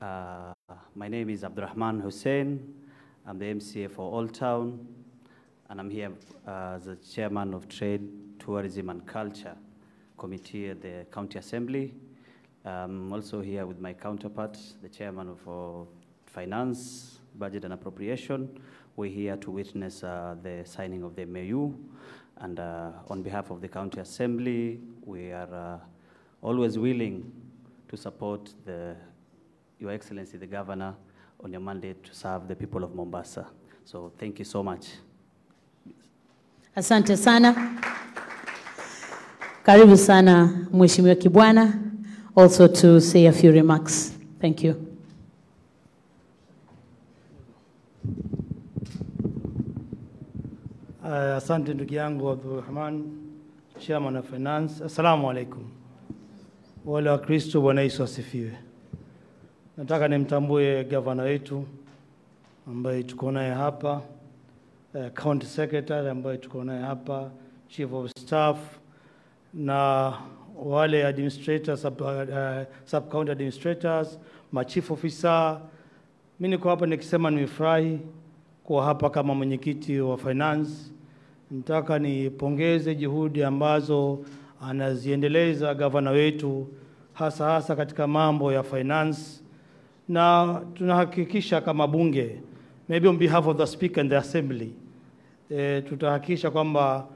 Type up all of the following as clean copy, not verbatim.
My name is Abdurrahman Hussein. I'm the MCA for Old Town, and I'm here as the Chairman of Trade, Tourism and Culture Committee at the County Assembly. I'm also here with my counterpart, the Chairman of Finance, Budget and Appropriation. We're here to witness the signing of the MAU, and on behalf of the County Assembly, we are always willing to support Your Excellency, the Governor, on your mandate to serve the people of Mombasa. So thank you so much. Asante sana. Karibu sana, Mheshimiwa Kibwana, also to say a few remarks. Thank you. Asante ndugu yangu Abdurrahman, Chairman of Finance. Assalamu alaikum. Wale wa Kristo, Bwana Yesu asifiwe. Nataka nimtambue governor wetu ambaye tuko naye hapa, county secretary ambaye tuko naye hapa, chief of staff na wale administrators, sub county administrators, ma chief officer. Mimi niko hapa nikisema nimefurahi kuwa hapa kama mwenyekiti wa finance. Nataka nipongeze juhudi ambazo anaziendeleza governor wetu hasa katika mambo ya finance, na tunahakikisha kama bunge, maybe on behalf of the speaker and the assembly, tutahakikisha kwamba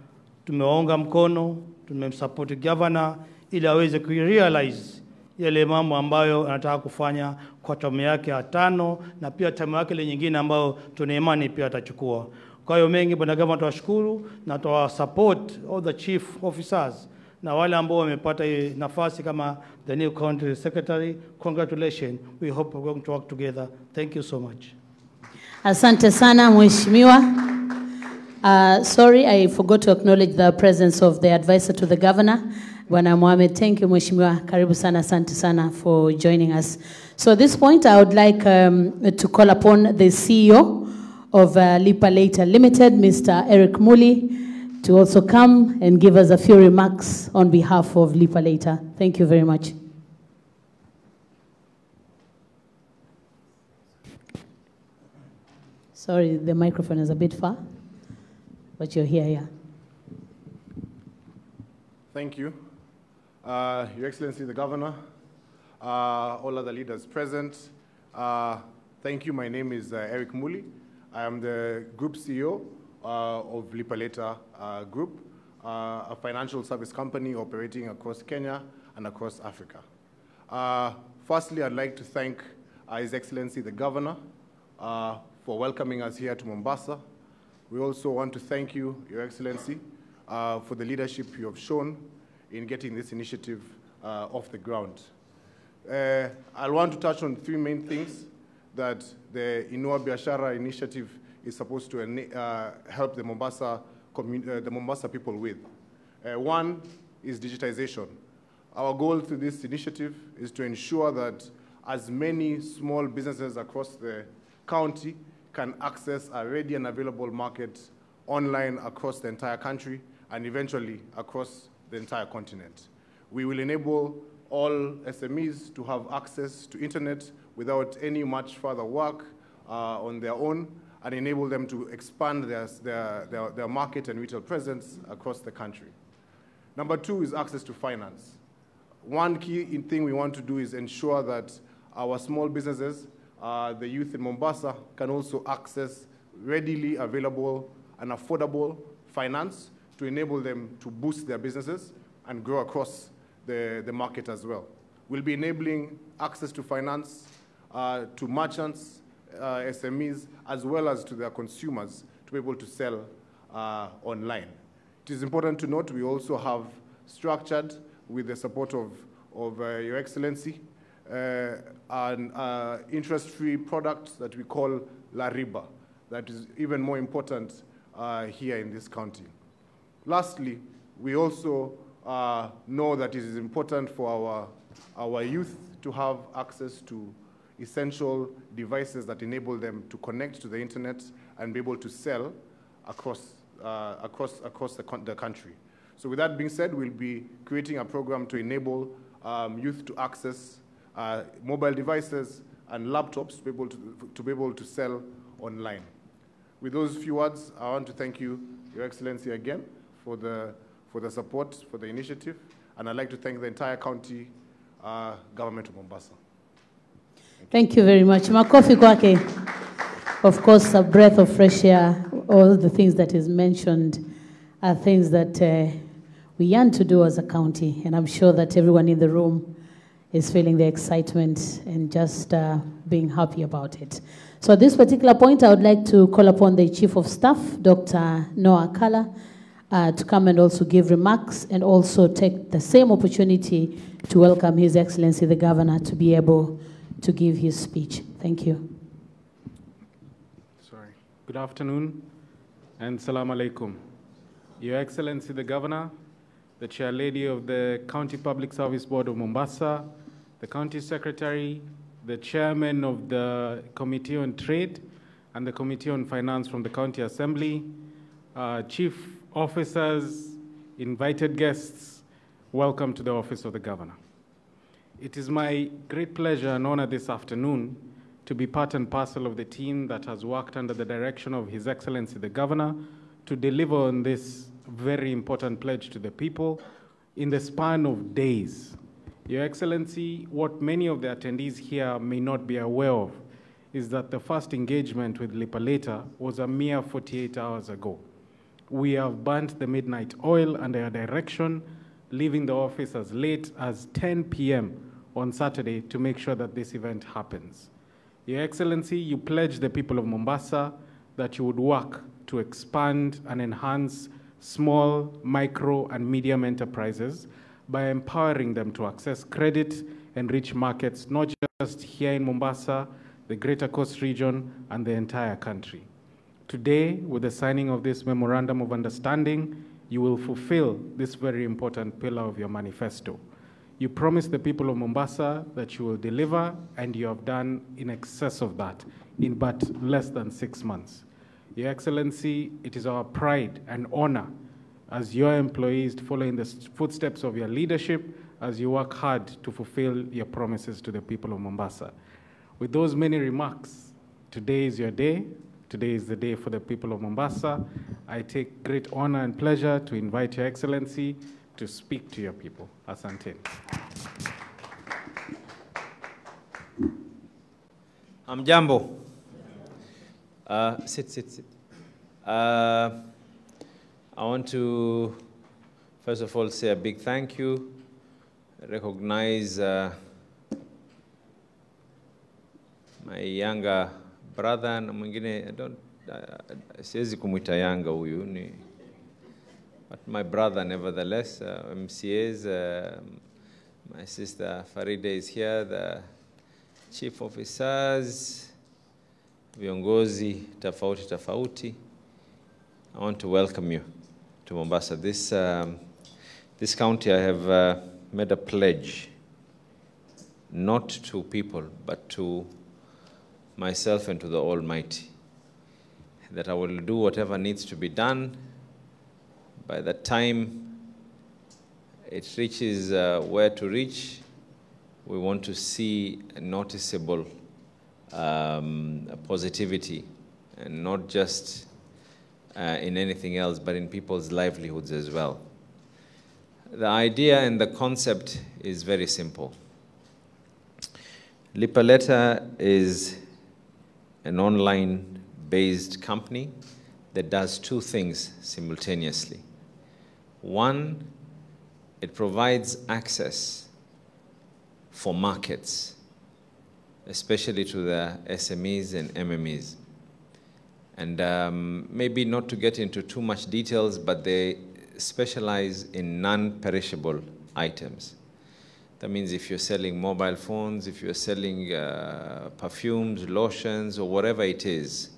tumewaunga mkono, tumemsupport governor ili aweze kurealize yale mambo ambayo anataka kufanya kwa term yake ya 5 na pia term yake ile nyingine ambayo tuna imani pia atachukua. Kwa hiyo mengi bwana governor, tuwashukuru na tuwasupport all the chief officers na wale ambao wamepata nafasi kama the new county secretary. Congratulations. We hope we're going to work together. Thank you so much. Asante sana Mheshimiwa. Sorry, I forgot to acknowledge the presence of the advisor to the governor, Bwana Mohamed. Thank you Mheshimiwa. Karibu sana, asante sana for joining us. So at this point, I would like to call upon the CEO of Lipa Later Limited, Mr. Eric Muli, to also come and give us a few remarks on behalf of Lipa Later. Thank you very much. Sorry, the microphone is a bit far, but you're here, yeah. Thank you. Your Excellency, the Governor, all other leaders present, thank you. My name is Eric Muli. I am the Group CEO of Lipa Later Group, a financial service company operating across Kenya and across Africa. Firstly, I'd like to thank His Excellency, the Governor, for welcoming us here to Mombasa. We also want to thank you, Your Excellency, for the leadership you have shown in getting this initiative off the ground. I want to touch on 3 main things that the Inua Biashara initiative is supposed to help the Mombasa people with. One is digitization. Our goal through this initiative is to ensure that as many small businesses across the county can access a ready and available market online across the entire country and eventually across the entire continent. We will enable all SMEs to have access to internet without any much further work on their own, and enable them to expand their market and retail presence across the country. Number 2 is access to finance. One key thing we want to do is ensure that our small businesses, the youth in Mombasa, can also access readily available and affordable finance to enable them to boost their businesses and grow across the market as well. We'll be enabling access to finance to merchants, SMEs, as well as to their consumers to be able to sell online. It is important to note we also have structured, with the support of Your Excellency, an interest-free product that we call La Riba, that is even more important here in this county. Lastly, we also know that it is important for our youth to have access to essential devices that enable them to connect to the internet and be able to sell across the country. So with that being said, we'll be creating a program to enable youth to access mobile devices and laptops to be able to sell online. With those few words, I want to thank you, Your Excellency, again for the support, for the initiative, and I'd like to thank the entire county government of Mombasa. Thank you very much. Makofi kwake. Of course, a breath of fresh air, all the things that is mentioned are things that we yearn to do as a county, and I'm sure that everyone in the room is feeling the excitement and just being happy about it. So at this particular point, I would like to call upon the Chief of Staff, Dr. Noah Kala, to come and also give remarks and also take the same opportunity to welcome His Excellency the Governor to be able to give his speech. Thank you. Sorry. Good afternoon and salam alaikum. Your Excellency the Governor, the Chair Lady of the County Public Service Board of Mombasa, the County Secretary, the Chairman of the Committee on Trade and the Committee on Finance from the County Assembly, Chief Officers, invited guests, welcome to the Office of the Governor. It is my great pleasure and honor this afternoon to be part and parcel of the team that has worked under the direction of His Excellency the Governor to deliver on this very important pledge to the people in the span of days. Your Excellency, what many of the attendees here may not be aware of is that the first engagement with Lipa was a mere 48 hours ago. We have burnt the midnight oil under your direction, leaving the office as late as 10 p.m. on Saturday to make sure that this event happens. Your Excellency, you pledged the people of Mombasa that you would work to expand and enhance small, micro, and medium enterprises by empowering them to access credit and reach markets, not just here in Mombasa, the Greater Coast region, and the entire country. Today, with the signing of this Memorandum of Understanding, you will fulfill this very important pillar of your manifesto. You promised the people of Mombasa that you will deliver, and you have done in excess of that in but less than 6 months. Your Excellency, it is our pride and honor as your employees to follow in the footsteps of your leadership as you work hard to fulfill your promises to the people of Mombasa. With those many remarks, today is your day. Today is the day for the people of Mombasa. I take great honor and pleasure to invite Your Excellency to speak to your people. Asante. Amjambo. Sit. I want to, first of all, say a big thank you. Recognize my younger brother na mwingine, siwezi kumuita younger huyu ni, but my brother nevertheless, MCAs, my sister Farida is here, the chief officers, viongozi tofauti. I want to welcome you to Mombasa. This county, I have made a pledge, not to people, but to myself and to the Almighty, that I will do whatever needs to be done. By the time it reaches where to reach, we want to see a noticeable positivity, and not just in anything else, but in people's livelihoods as well. The idea and the concept is very simple. Lipa is an online-based company that does two things simultaneously. One, it provides access for markets, especially to the SMEs and MMEs. And maybe not to get into too much details, but they specialize in non-perishable items. That means if you're selling mobile phones, if you're selling perfumes, lotions, or whatever it is,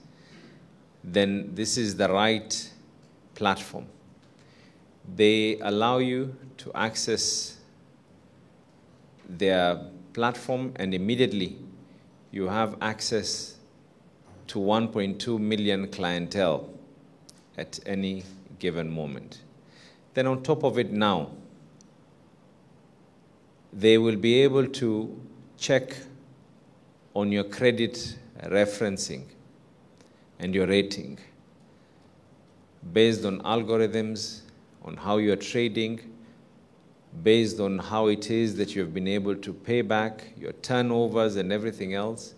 then this is the right platform. They allow you to access their platform, and immediately you have access to 1.2 million clientele at any given moment. Then on top of it now, they will be able to check on your credit referencing and your rating, based on algorithms, on how you're trading, based on how it is that you've been able to pay back your turnovers and everything else,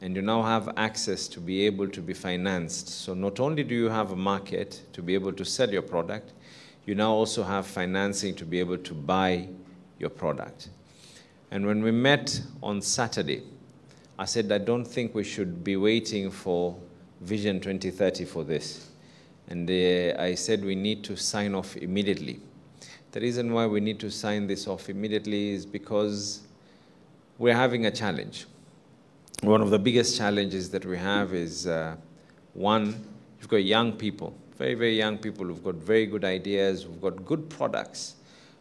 and you now have access to be able to be financed. So not only do you have a market to be able to sell your product, you now also have financing to be able to buy your product. And when we met on Saturday, I said, I don't think we should be waiting for Vision 2030 for this. And I said we need to sign off immediately. The reason why we need to sign this off immediately is because we're having a challenge. One of the biggest challenges that we have is, one, you've got young people, very, very young people who've got very good ideas, who've got good products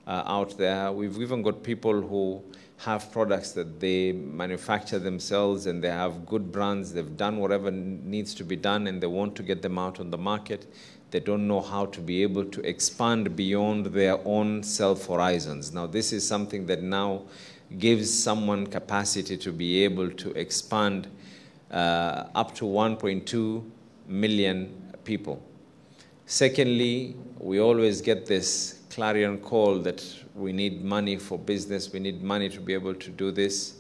out there. We've even got people who have products that they manufacture themselves and they have good brands. They've done whatever needs to be done and they want to get them out on the market. They don't know how to be able to expand beyond their own self-horizons. Now, this is something that now gives someone capacity to be able to expand up to 1.2 million people. Secondly, we always get this clarion call that we need money for business, we need money to be able to do this.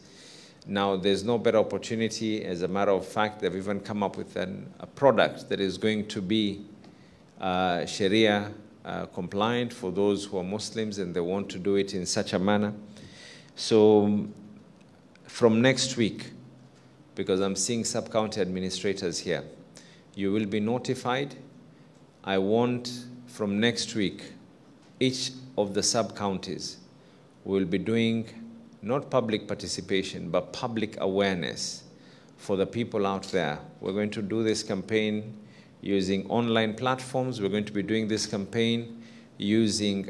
Now, there's no better opportunity. As a matter of fact, they've even come up with a product that is going to be Sharia compliant for those who are Muslims and they want to do it in such a manner. So from next week, because I'm seeing sub-county administrators here, you will be notified. I want from next week, each of the sub-counties will be doing not public participation, but public awareness for the people out there. We're going to do this campaign using online platforms. We're going to be doing this campaign using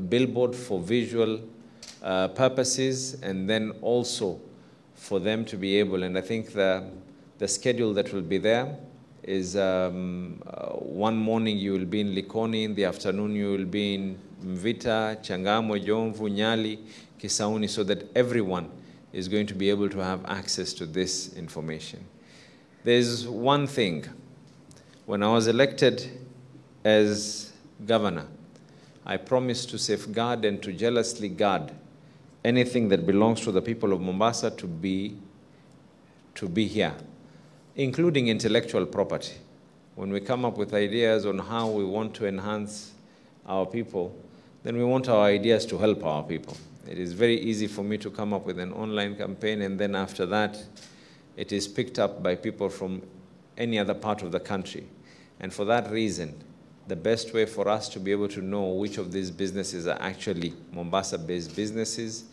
billboard for visual purposes, and then also for them to be able, and I think the schedule that will be there is one morning you will be in Likoni, in the afternoon you will be in Mvita, Changamwe, Jomvu, Nyali, Kisauni, so that everyone is going to be able to have access to this information. There's one thing. When I was elected as governor, I promised to safeguard and to jealously guard anything that belongs to the people of Mombasa to be here, including intellectual property. When we come up with ideas on how we want to enhance our people, then we want our ideas to help our people. It is very easy for me to come up with an online campaign, and then after that, it is picked up by people from any other part of the country. And for that reason, the best way for us to be able to know which of these businesses are actually Mombasa-based businesses,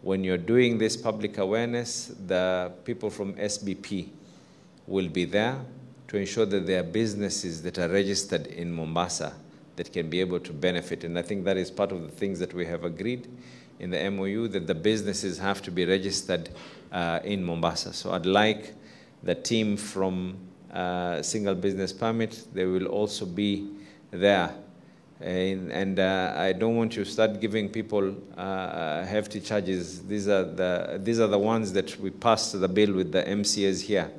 when you're doing this public awareness, the people from SBP will be there to ensure that there are businesses that are registered in Mombasa that can be able to benefit. And I think that is part of the things that we have agreed in the MOU, that the businesses have to be registered in Mombasa. So I'd like the team from Single Business Permit, they will also be there. And I don't want you to start giving people hefty charges. These are the ones that we passed the bill with the MCAs here.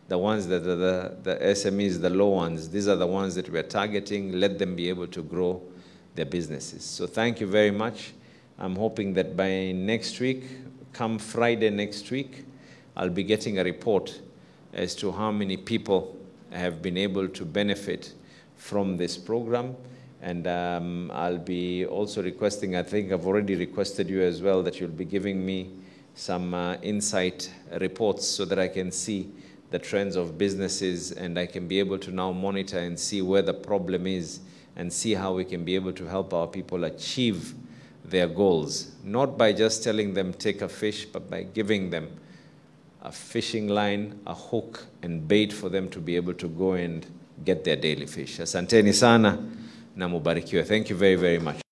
The ones that are the SMEs, the low ones, these are the ones that we are targeting. Let them be able to grow their businesses. So thank you very much. I'm hoping that by next week, come Friday next week, I'll be getting a report as to how many people have been able to benefit from this program. And I'll be also requesting, I think I've already requested you as well, that you'll be giving me some insight reports so that I can see the trends of businesses and I can be able to now monitor and see where the problem is and see how we can be able to help our people achieve their goals. Not by just telling them take a fish, but by giving them a fishing line, a hook, and bait for them to be able to go and get their daily fish. Asanteni sana na mubarikiwe. Thank you very, very much.